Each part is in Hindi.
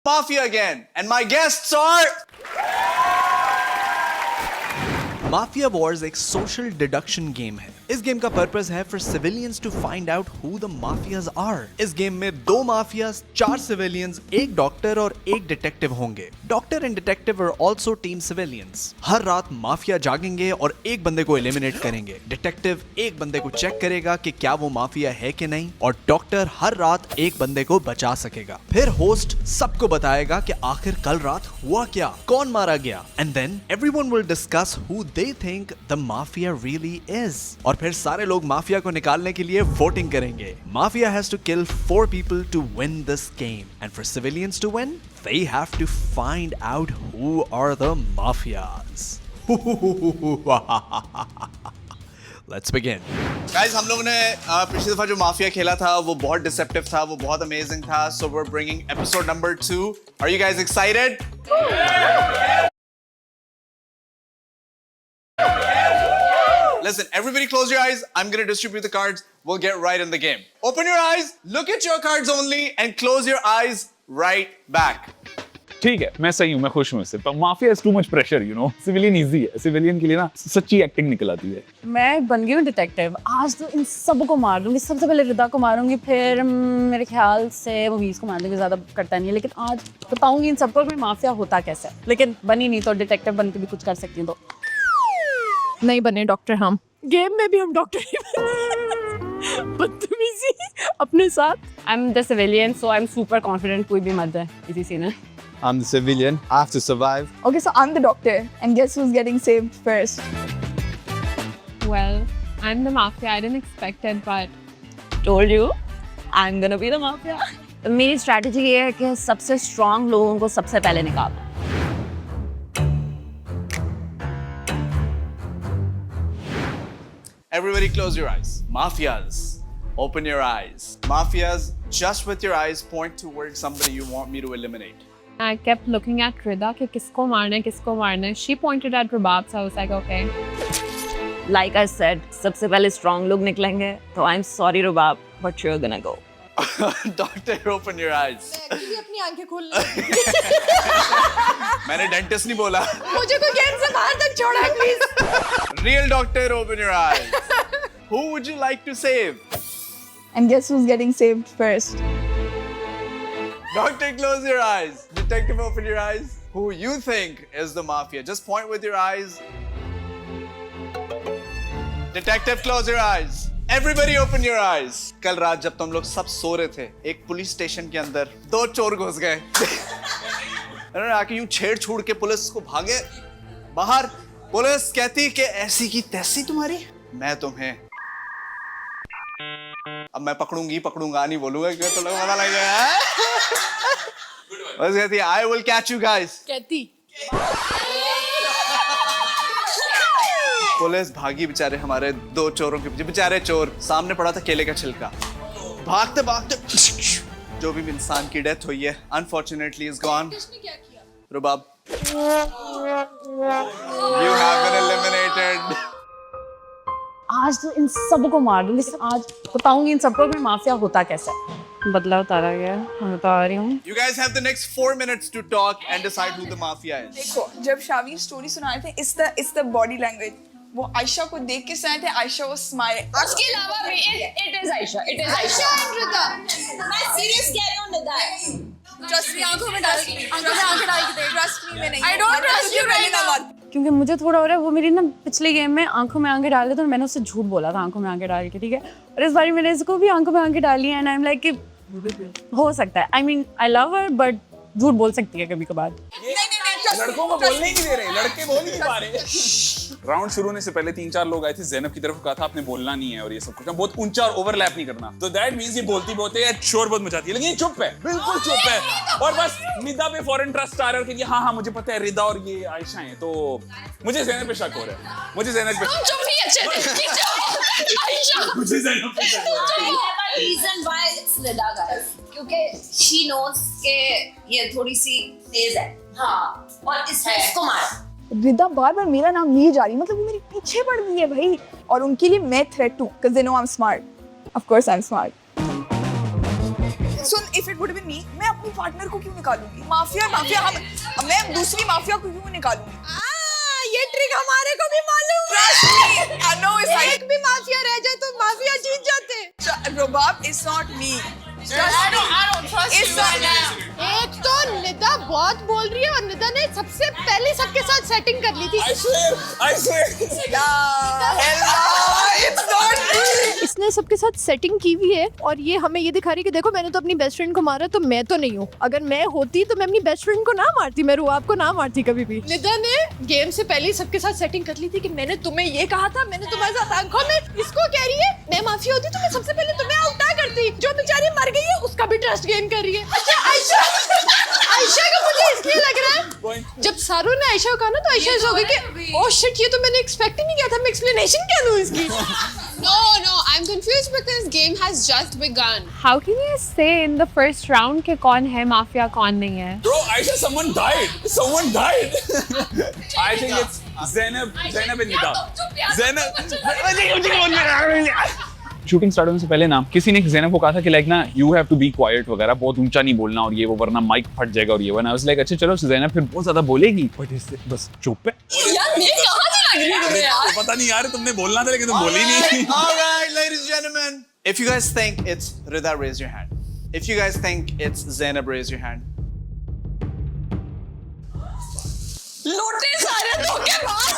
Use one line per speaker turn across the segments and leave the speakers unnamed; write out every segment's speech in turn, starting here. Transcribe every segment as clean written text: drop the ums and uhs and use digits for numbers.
Mafia again, and my guests are. Mafia Wars एक social deduction game है। इस गेम का पर्पस है for civilians to find out who the mafias are। इस गेम में 2 माफियाज, 4 सिविलियंस, 1 डॉक्टर और 1 डिटेक्टिव होंगे। Doctor and detective are also team civilians. हर रात माफिया जागेंगे और एक बंदे को एलिमिनेट करेंगे। डिटेक्टिव एक बंदे को चेक करेगा कि क्या वो माफिया है कि नहीं, और डॉक्टर हर रात एक बंदे को बचा सकेगा। फिर होस्ट सबको बताएगा कि आखिर कल रात हुआ क्या, कौन मारा गया, and then everyone will discuss who they think the mafia really is. और फिर सारे लोग माफिया को निकालने के लिए वोटिंग करेंगे। Mafia has to kill 4 people to win this game, and for civilians to win, they have to find out who are the mafias. Let's begin. Guys, हम लोगों ने पिछली दफा जो माफिया खेला था वो बहुत डिसेप्टिव था, वो बहुत अमेजिंग था. So we're bringing episode number 2. Are you guys excited? Listen, everybody close your eyes. I'm going to distribute the cards. We'll get right in the game. Open your eyes, look at your cards only, and close your eyes right back.
ठीक है, मैं सही हूँ, मैं खुश हूँ इससे। पर mafia is too much pressure, you know. Civilian easy है, सिविलियन के लिए ना सच्ची एक्टिंग निकल आती है।
मैं बन गई हूँ डिटेक्टिव। आज तो इन सबको मार दूंगी। सबसे पहले रिदा को मारूंगी, फिर मेरे ख्याल से मुवीज को मार दूंगी। ज्यादा करता नहीं है, लेकिन आज बताऊंगी इन सबको कि माफिया होता कैसे। लेकिन बनी नहीं तो डिटेक्टिव बन के भी कुछ कर सकती हूँ। तो
नहीं बने डॉक्टर, हम गेम में भी हम डॉक्टर ही बदतमीजी अपने साथ।
I am the civilian, so I am super confident. कोई भी मत है इसी सीन है।
I'm the civilian. I have to survive.
Okay, so I'm the doctor, and guess who's getting saved first?
Well, I'm the mafia. I didn't expect it, but
Told you, I'm gonna be the mafia. मेरी स्ट्रैटेजी ये है कि सबसे स्ट्रॉन्ग लोगों को सबसे पहले निकालना।
Everybody close your eyes. Mafias, open your eyes. Mafias, just with your eyes, point towards somebody you want me to eliminate.
I kept looking at Rida कि किसको मारना है, किसको मारना है. She pointed at Rubab, so I was like, okay.
Like I said, सबसे पहले स्ट्रॉन्ग लोग निकलेंगे। तो I'm sorry Rubab, but you're gonna go.
Doctor, open your eyes.
अपनी आंखें खोल ले।
मैंने डेंटिस्ट नहीं बोला।
मुझे कोई गेम से बाहर तक छोड़ा है please.
Real doctor, open your eyes. Who would you like to save?
And guess who's getting saved first?
Doctor, close your eyes. Detective, open your eyes. Who you think is the mafia? Just point with your eyes. Detective, close your eyes. Everybody open your eyes. कल रात जब तुम लोग सब सो रहे थे, एक पुलिस स्टेशन के अंदर 2 चोर घुस गए। उन्होंने आके यूं छेड़-छूड़ के पुलिस को भागे बाहर। पुलिस कहती कि ऐसी की तैसी तुम्हारी, मैं तुम्हें अब मैं पकड़ूंगा नहीं बोलूंगा क्योंकि तो लोगों को पता लग गया। बस कहती I will catch you guys.
कहती
पुलिस भागी बेचारे हमारे 2 चोरों के पीछे। बेचारे चोर, सामने पड़ा था केले का छिलका। भागते भागते जो भी इंसान की डेथ हुई है unfortunately is gone. Rubab, you have been eliminated.
आज तो इन सबको मार दूंगी। आज बताऊंगी इन सबको कि माफिया होता कैसे। बदला उतारा गया, मैं बता रही हूँ।
You guys have the next 4 minutes to talk and decide who the mafia is.
देखो, जब शावीर स्टोरी सुनाए थे, इस द बॉडी लैंग्वेज। वो आयशा को देख के सुनाए थे। आयशा वो स्माइल।
उसके अलावा भी it is Aisha.
Ayesha and Rida।
मैं serious कह रही हूँ निदा।
Trust me, आंखों में डाल के देख। Trust me, मैं नहीं। I don't trust you right now.
क्योंकि मुझे थोड़ा हो रहा है, वो मेरी ना पिछले गेम में आंखों में आंखें डाल दी, तो मैंने उससे झूठ बोला था आंखों में आंखें डाल के, ठीक है। और इस बार मैंने इसको भी आंखों में आंखें डाली है, एंड आई एम लाइक कि हो सकता है। I mean I love her, but झूठ बोल सकती है कभी कभार।
लड़कों को बोलने ही नहीं दे रहे, लड़के बोल नहीं पा रहे। राउंड शुरू होने से पहले 3-4 लोग आए थे, ज़ैनब की तरफ कहा था आपने बोलना नहीं है और ये सब कुछ, बहुत ऊंचा और ओवरलैप नहीं करना। तो दैट मींस ये बोलती बहुत है, शोर बहुत मचाती है, लेकिन ये चुप है, बिल्कुल चुप है। और बस निदा पे फॉरेन ट्रस्ट आ रहा है कि हाँ मुझे पता है रिदा और ये आयशा हैं, तो मुझे ज़ैनब पे शक हो रहा है। मुझे ज़ैनब पे
चुप नहीं अच्छे थे। आयशा
मुझे ज़ैनब पे शक हो रहा है।
reason why it's Rida guys, क्योंकि she knows के ये थोड़ी सी तेज है। हाँ, और इसमें इसको मार।
रिदा बार बार मेरा नाम नहीं जा रही, मतलब वो मेरे पीछे पड़ गई है भाई। और उनके लिए मैं थ्रेट हूँ, because they know I'm smart. Of course I'm smart. So if it would have been me, मैं अपने अपनी पार्टनर को क्यों निकालूंगी? माफिया माफिया हम मैं दूसरी माफिया को क्यों निकालूंगी?
ये ट्रिक हमारे को भी मालूम है। एक भी माफिया रह जाए तो माफिया जीत जाते।
रुबाब इज नॉट मी।
एक तो निदा बहुत बोल रही है और निदा ने सबसे पहले सबके साथ सेटिंग कर ली थी।
I swear.
इसने सबके साथ सेटिंग की हुई है और ये हमें ये दिखा रही है कि देखो मैंने तो अपनी बेस्ट फ्रेंड को मारा, तो मैं तो नहीं हूँ। अगर मैं होती तो मैं अपनी बेस्ट फ्रेंड को ना मारती, मैं रुआब को ना मारती कभी भी। निदा ने गेम से पहले ही सबके साथ सेटिंग कर ली थी कि मैंने तुम्हें ये कहा था, मैंने तुम्हारे साथ आंखों में। इसको कह रही है मैं माफिया होती तो मैं सबसे पहले तुम्हें आउट ना करती। जो बेचारी मर गई है उसका भी ट्रस्ट गेन कर रही है। अच्छा आयशा का मुझे इसलिए लग रहा है जब सारू ने आयशा को कहा ना तो आयशा ऐसा हो गई कि ओह शिट, ये तो मैंने एक्सपेक्ट ही नहीं किया था, मैं एक्सप्लेनेशन क्या दूं इसकी।
No, I'm confused because game has just begun. How can you say in the first round कि कौन है माफिया कौन नहीं है?
Bro, Aisha, someone died. Someone died. I think it's Zainab and Nida. Shooting start होने से पहले ना किसी ने ज़ैनब को कहा था कि लाइक ना you have to be quiet वगैरह, बहुत ऊंचा नहीं बोलना और ये वो, वरना माइक फट जाएगा और ये वो। ना वाज लाइक अच्छा चलो ज़ैनब फिर बहुत ज्यादा बोलेगी, बट इससे बस चुप है।
यार मैं कहां से लग रही हूं यार?
पता नहीं यार, तुमने बोलना था लेकिन तुम बोली नहीं।
All right, ladies and gentlemen, if you guys think it's Rida, raise your hand. If you guys think it's Zainab, raise your hand.
लूटे सारे धोखेबाज।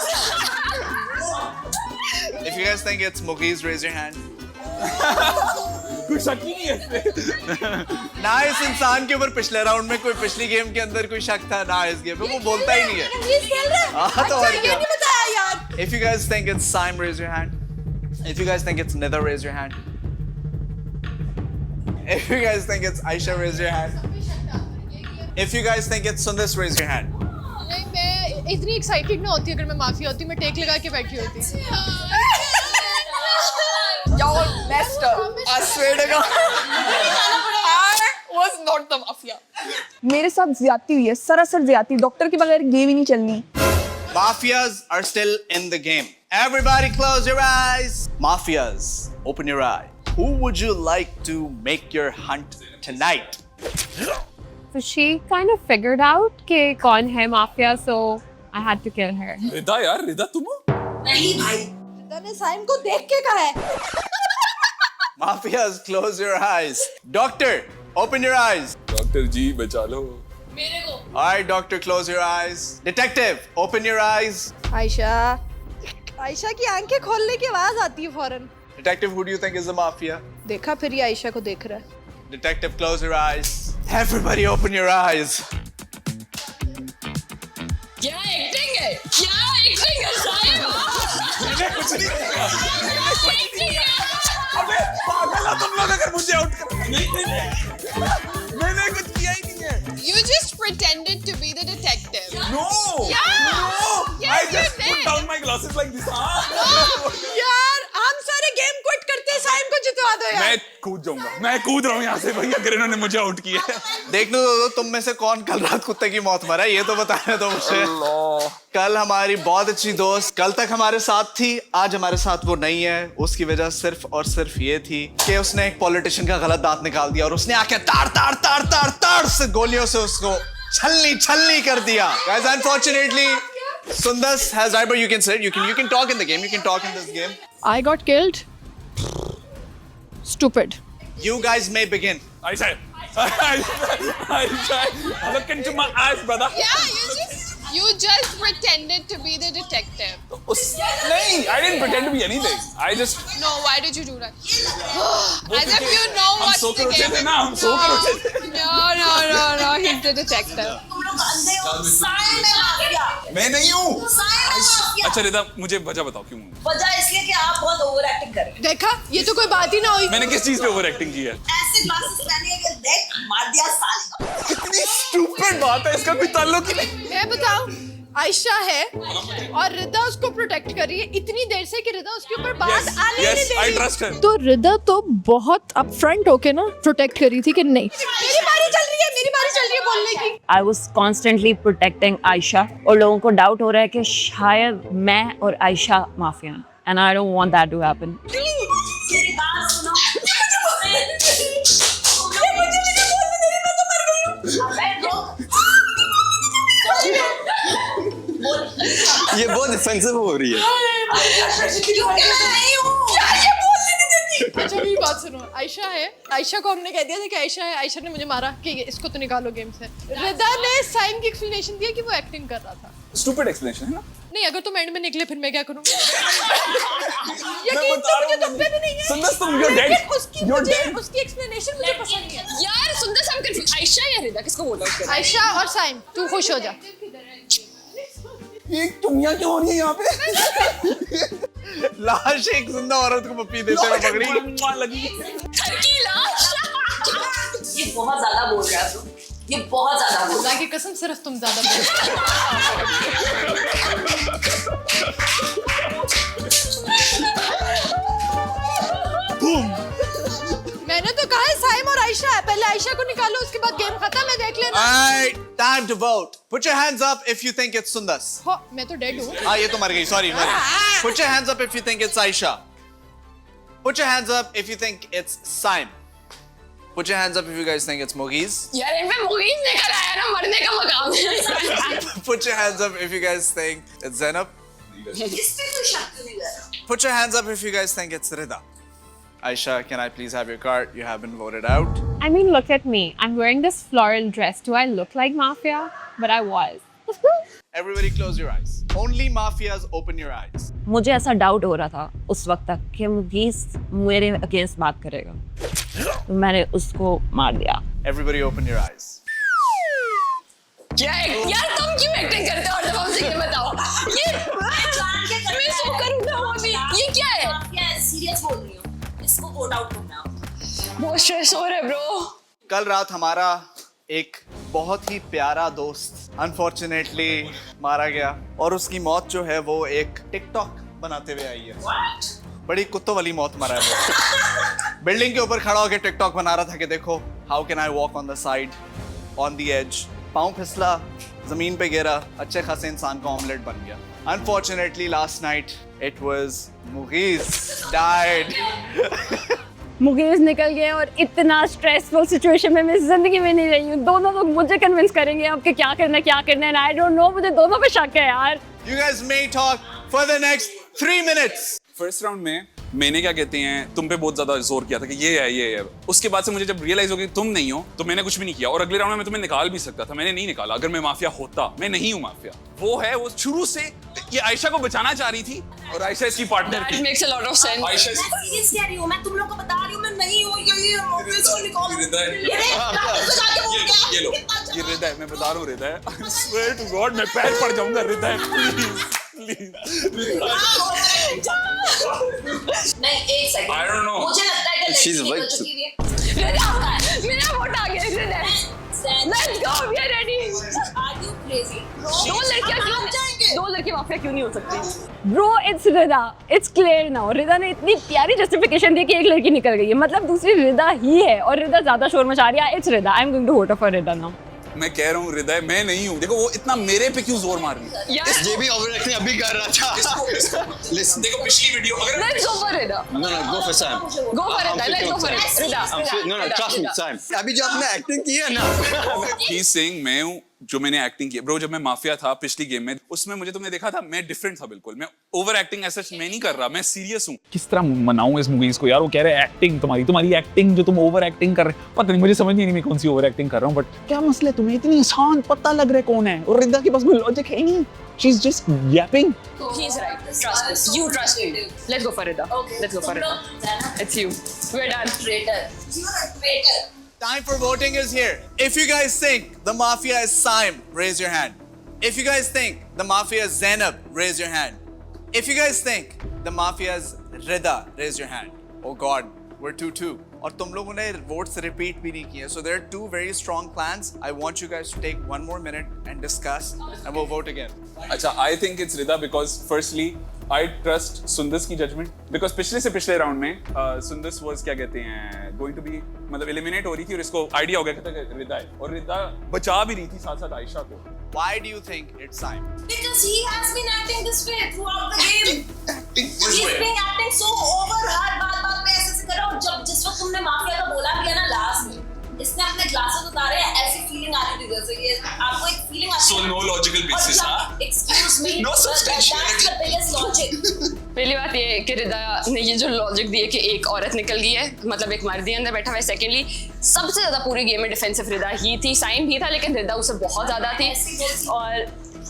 If you guys think it's Mughis, raise your hand.
कोई शक ही नहीं है।
ना इस इंसान के ऊपर पिछले राउंड में कोई, पिछली गेम के अंदर कोई शक था, ना इस गेम में, वो बोलता ही नहीं है। हाँ तो और क्या? If you guys think it's Saim, raise your hand. If you guys think it's Nida, raise your hand. If you guys think it's Aisha, raise your hand. If you guys think it's Sundis, raise your hand.
नहीं, मैं इतनी एक्साइटेड ना होती अगर मैं माफिया होती, मैं टेक लगा के बैठी होती।
Y'all messed up. I swear to God. I was not the mafia. मेरे साथ ज्यादती हुई है, सरासर ज्यादती। डॉक्टर के बगैर गेम ही नहीं चलनी।
Mafias are still in the game. Everybody close your eyes. Mafias, open your eye. Who would you like to make your hunt tonight?
So she kind of figured out कि कौन है mafia, so I had to kill her.
रिदा यार, रिदा तुम हो?
नहीं भाई,
निदा ने साइम को देख के कहा है।
Mafias, close your eyes. Doctor, open your eyes.
Doctor ji बचा लो।
मेरे को
All right, doctor, close your eyes. Detective, open your eyes.
Ayesha की आंखें खोलने की आवाज आती है फौरन।
Detective, who do you think is the mafia?
देखा फिर ये आयशा को देख रहा है।
Detective, close your eyes. Everybody, open your eyes.
क्या एक्टिंग है? क्या एक्टिंग है साहिब?
मैंने कुछ नहीं किया। अबे पागल हो तुम लोग अगर मुझे आउट कर। मैंने कुछ किया ही नहीं है।
You just pretended to be the detective.
No.
Yeah.
No.
Yes,
I
you
just
did.
put down my glasses like this.
यार हम सारे गेम क्विट करते हैं, साइम को जितवा दो यार।
मैं कूद जाऊंगा। मैं कूद रहा हूँ यहाँ से भाई, अगर इन्होंने मुझे आउट किया है।
देखने दो तुम में से कौन कल रात कुत्ते की मौत मरा है, ये तो बताने दो मुझे। कल हमारी बहुत अच्छी दोस्त कल तक हमारे साथ थी, आज हमारे साथ वो नहीं है। उसकी वजह सिर्फ और सिर्फ ये थी कि उसने एक पॉलिटिशियन का गलत दांत निकाल दिया और उसने आके ताड़ ताड़ ताड़ ताड़ ताड़ से गोलियों से उसको छलनी छलनी कर दिया। Guys, unfortunately, Sundas has died, but you can sit. You can talk in the game. You can talk in this game.
I got killed. Stupid.
You guys may begin.
I said, look into my eyes, brother.
Yeah, you just pretended to be the detective.
नहीं, I didn't pretend to be anything. I just.
No, why did you do that? As if you know
हम
what
सो
the
कर उठे
game
थे
is.
ना, हम सो कर उठे थे।
No, he's the detective.
तुम लोग अंधे हो। साइम में माफिया।
मैं नहीं हूँ।
साइम में माफिया।
अच्छा रिदा, मुझे वजह बताओ क्यों?
वजह इसलिए कि आप बहुत ओवर एक्टिंग कर रहे हैं।
देखा, ये तो कोई बात ही ना हुई।
मैंने किस चीज पे ओवर एक्टिंग की है?
ऐसे ग्लासेस पहने के देख मार दिया साले को।
कितनी स्टूपिड बात है, इसका कोई ताल्लुक ही नहीं।
मैं बताऊं, आयशा है और रिदा उसको प्रोटेक्ट कर रही है इतनी देर से कि रिदा उसके ऊपर बात आने ही नहीं दे
I
रही।
trust her.
तो रिदा तो बहुत अपफ्रंट होके ना प्रोटेक्ट कर रही थी कि नहीं, मेरी बारी चल रही है, मेरी बारी चल रही है बोलने की।
I was constantly protecting Aisha और लोगों को डाउट हो रहा है कि शायद मैं और आयशा माफिया हैं and I don't want that to happen.
मेरी बात सुनो।
ये बहुत डिफेंसिव हो रही है।
क्योंकि मैं नहीं हूँ।
ये बोलने नहीं देती।
अच्छा मेरी बात सुनो, आयशा है, आयशा को हमने कह दिया था कि आयशा है, आयशा ने मुझे मारा कि इसको तो निकालो गेम से। रिदा ने साइम की एक्सप्लेनेशन दिया कि वो एक्टिंग कर रहा था।
स्टूपिड एक्सप्लेनेशन है ना?
नहीं, अगर तुम एंड में निकले फिर मैं क्या करूँ?
मैं बता रहा हूँ
धब्बे भी नहीं है।
सुंदर तुम you're dead. You're dead.
उसकी एक्सप्लेनेशन मुझे पसंद नहीं है।
यार सुंदर से हम कंफ्यूज, आयशा या रिदा किसको बोल रहा है?
आयशा और साइम, तू खुश हो जा।
ये चुम्मियां क्यों हो रही है यहाँ पे?
लाश एक जिंदा औरत को पप्पी देते हुए पकड़ी।
लगी।
की लाश।
ये बहुत ज्यादा बोल रहा है तू। ये बहुत ज्यादा बोल रहा
खुदा की कसम सिर्फ तुम ज्यादा बोल। मैंने तो कहा है साइम और आयशा है, पहले आयशा को निकालो उसके बाद गेम खत्म है, देख लेना।
Alright, time to vote. Put your hands up if you think it's Sundas.
हो, मैं तो डेड हूँ।
हाँ ये तो मर गई, sorry. Put your hands up if you think it's Aisha. Put your hands up if you think it's Saim. Put your hands up if you guys think it's Mughis.
यार इनमें मुगीज निकल आया ना, मरने का मकाम है।
Put your hands up if you guys think it's Zainab.
है। इस पे कोई शक नहीं कर रहा।
Put your hands up if you guys think it's Rida. Aisha, can I please have your card? You have been voted out.
I mean, look at me. I'm wearing this floral dress. Do I look like Mafia? But I was.
Everybody close your eyes. Only mafias open your eyes.
मुझे ऐसा डाउट हो रहा था उस वक्त तक कि मुगीस मेरे अगेंस्ट बात करेगा, तो मैंने उसको मार दिया।
Everybody open your eyes.
क्या यार तुम क्यों एक्टिंग करते हो? और जब हमसे ये बताओ, ये मैं सो कर उठा हूँ अभी। ये क्या है?
माफिया सीरियस बोल रही हूँ। इसको वोट आउट करना।
बहुत स्ट्रेस हो रहा है ब्रो।
कल रात हमारा एक बहुत ही प्यारा दोस्त अनफॉर्चुनेटली मारा गया और उसकी मौत जो है वो एक टिकटॉक बनाते हुए आई है। बड़ी कुत्तों वाली मौत मरा है वो। बिल्डिंग के ऊपर खड़ा होकर टिकटॉक बना रहा था कि देखो how can I walk on the side on the edge. पाँव फिसला, जमीन पे गिरा, अच्छे खासे इंसान का ऑमलेट बन गया। Unfortunately last night it was Muggies died.
Muggies निकल गए और इतना स्ट्रेसफुल सिचुएशन में मैं जिंदगी में नहीं रही हूँ। दोनों लोग मुझे कन्विंस करेंगे अब कि क्या करना है। आई डोंट नो, मुझे दोनों पे शक है यार।
You guys may talk for the next 3 minutes.
First round में मैंने क्या कहते हैं तुम पे बहुत ज्यादा जोर किया था कि ये है। उसके बाद से मुझे जब रियलाइज हो गया तुम नहीं हो तो मैंने कुछ भी नहीं किया। और अगले राउंड में मैं तुम्हें निकाल भी सकता था, मैंने नहीं निकाला। अगर मैं माफिया होता, मैं नहीं हूँ माफिया। वो है, वो शुरू से ये आयशा को बचाना चाह रही थी और आयशा इसकी पार्टनर
It
थी।
makes a lot of sense.
Ayesha
मैं सीरियस कह रही हूँ। मैं तुम लोग को बता रही हूँ मैं नहीं हूँ। ये ऑफिस को निकालो।
हृदय। ये लो, ये हृदय, मैं बता रहा हूँ हृदय। I swear to God, मैं पैर पड़ जाऊंगा हृदय, प्लीज।
नहीं एक सेकंड।
I don't know.
मुझे लगता है कि
She's
लड़की
right.
निकल चुकी है।
मेरा वोट आ गया हृदय। Let's go, we are ready.
Are you crazy?
दो लड़कियां क्यों? दो लड़की माफिया क्यों नहीं हो सकती?
Bro it's Rida, it's clear now. Rida ने इतनी प्यारी जस्टिफिकेशन दी कि एक लड़की निकल गई है, मतलब दूसरी रिदा ही है और रिदा ज्यादा शोर मचा रही है। It's Rida, I am going to vote for Rida now.
मैं कह रहा हूँ हृदय मैं नहीं हूँ। देखो वो इतना मेरे पे क्यों जोर मार रही है?
यार
ये भी ओवर एक्टिंग अभी कर रहा था। Listen.
देखो पिछली वीडियो अगर
let's go for Rida.
No, go for Sam.
Go for Rida. Let's go for it. Rida.
No, trust me, Sam. अभी जो आपने एक्टिंग की है ना,
ही सेइंग मैं हूँ जो मैंने एक्टिंग की। ब्रो जब मैं माफिया था पिछली गेम में, उसमें मुझे तुमने देखा था मैं डिफरेंट था बिल्कुल। मैं ओवर एक्टिंग ऐसा मैं नहीं कर रहा, मैं सीरियस हूँ।
किस तरह मनाऊं इस मूवीज को यार? वो कह रहे हैं एक्टिंग तुम्हारी एक्टिंग जो तुम ओवर एक्टिंग कर रहे हो। पता नहीं, मुझे समझ नहीं मैं कौन सी ओवर एक्टिंग कर रहा हूँ। बट क्या मसला है? तुम्हें इतनी आसान पता लग रहा है कौन है, और रिदा के पास कोई लॉजिक है नहीं। She's just yapping.
He's right. Trust us. You trust me. Let's go for Rida.
Okay.
Let's go for Rida. It's you. We're done.
Traitor. You're a traitor.
Time for voting is here. If you guys think the mafia is Saim, raise your hand. If you guys think the mafia is Zainab, raise your hand. If you guys think the mafia is Rida, raise your hand. Oh God, we're 2-2. और तुम लोगों ने votes repeat भी नहीं किए. So there are two very strong plans. I want you guys to take one more minute and discuss, and we'll vote again.
अच्छा, I think it's Rida because firstly I trust Sundas की judgment because पिछले से पिछले राउंड में सुंदस was क्या कहते हैं going to be मतलब eliminate हो रही थी और इसको idea हो गया कि रिदा है और रिदा बचा भी रही थी साथ साथ आयशा को।
Why do you think it's Saim?
Because he has been acting this way throughout the game.
Acting
He's been acting so over. हर बात पे ऐसे कर रहा हूँ। जब जिस वक्त तुमने माफिया का बोला भी है ना लास्ट में, इसने अपने ग्लासेस उतारे, ऐसी फीलिंग आ रही थी जैसे ये आपको एक फीलिंग आती
So
है।
no logical basis, हाँ?
Excuse me,
No substantiality.
that's the biggest logic.
पहली बात ये है कि रिदा ने ये जो लॉजिक दी है कि एक औरत निकल गई है, मतलब एक मर्द ही अंदर बैठा हुआ है। सेकेंडली सबसे ज्यादा पूरी गेम में डिफेंसिव रिदा ही थी, साइम भी था, लेकिन रिदा उससे बहुत ज्यादा थी। और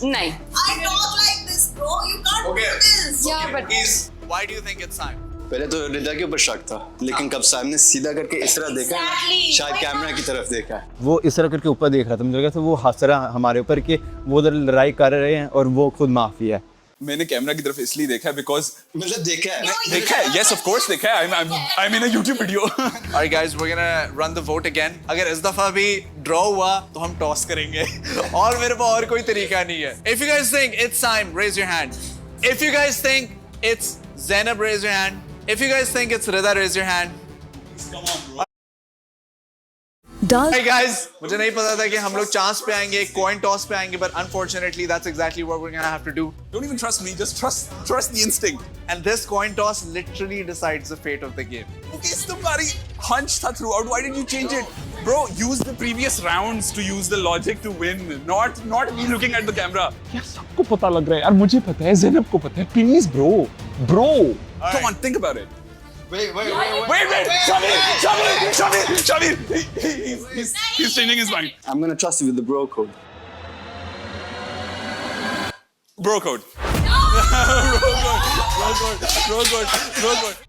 नहीं,
I don't like this, bro. You can't do this.
Yeah, but
Why do you think it's Simon?
पहले तो रिदा के ऊपर शक था, लेकिन कब सामने सीधा करके इस तरह देखा है ना,
Exactly.
शायद कैमरा की तरफ देखा है।
वो इस तरह करके ऊपर देख रहा था, मुझे लगा था वो हंस रहा हमारे ऊपर कि वो उधर लड़ाई कर रहे हैं और वो खुद माफिया है।
मैंने कैमरा की तरफ इसलिए देखा है बिकॉज
मतलब देखा है
देखा है, yes of course देखा है। I'm in a YouTube video.
Alright guys, we're gonna run the vote again. अगर इस दफा भी ड्रॉ हुआ तो हम टॉस करेंगे और मेरे पास और कोई तरीका नहीं है। If you guys think it's Saim, raise your hand. If you guys think it's Zainab, raise your hand. If you guys think it's Rida, raise your hand.
Come on, bro.
Hey guys, मुझे नहीं पता था कि हम लोग चांस पे आएंगे, कॉइन टॉस पे आएंगे, but unfortunately that's exactly what we're gonna have to do.
Don't even trust me, just trust the instinct.
And this coin toss literally decides the fate of the game.
Okay, it's तुम्हारी hunch था throughout. Why did you change it? Bro, use the previous rounds to use the logic to win, not me looking at the camera.
यार सबको पता लग रहा है यार, मुझे पता है, ज़ैनब को पता है, please bro.
Come on, think about it.
Wait,
Wait, Shamir! He's changing his mind.
I'm gonna trust you with the bro code.
Bro code. Bro code.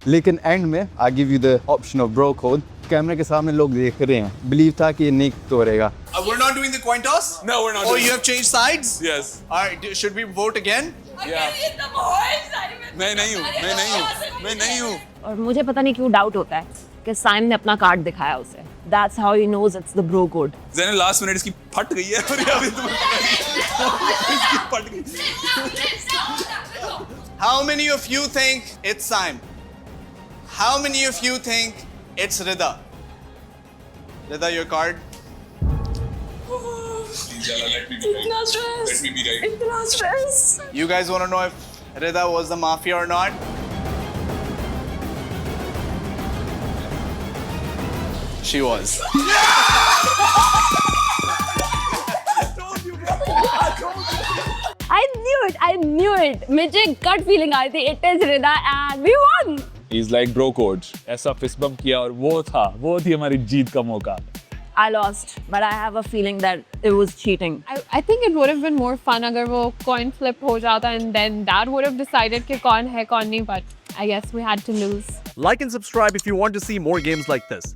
लेकिन एंड में I give you the option of bro code. कैमरे के सामने लोग देख रहे हैं, बिलीव था कि ये नहीं तोड़ेगा।
We're not doing the coin toss?
No, we're not
Oh,
doing
you
it.
have changed sides?
Yes.
Alright, should we vote again?
Yeah. मैं नहीं हूँ.
और मुझे पता नहीं क्यों डाउट होता है कि साइम ने अपना कार्ड दिखाया उसे। That's how he knows it's the bro code.
Zainab last minute इसकी फट गई है और अभी तुम्हें इसकी फट गई.
How many of you think it's Saim? How many of you think it's Rida? Rida, your card.
इतना स्ट्रेस, इतना stress.
You guys want to know if Rida was the mafia or not? She was.
I knew it. मुझे gut feeling आई थी, it is Rida and we won.
He's like bro coach, ऐसा फिस्ट बम्प किया और वो थी हमारी जीत का मौका।
I lost, but I have a feeling that it was cheating.
I think it would have been more fun अगर वो coin flip हो जाता and then Dad would have decided कि कौन है कौन नहीं, but I guess we had to lose.
Like and subscribe if you want to see more games like this.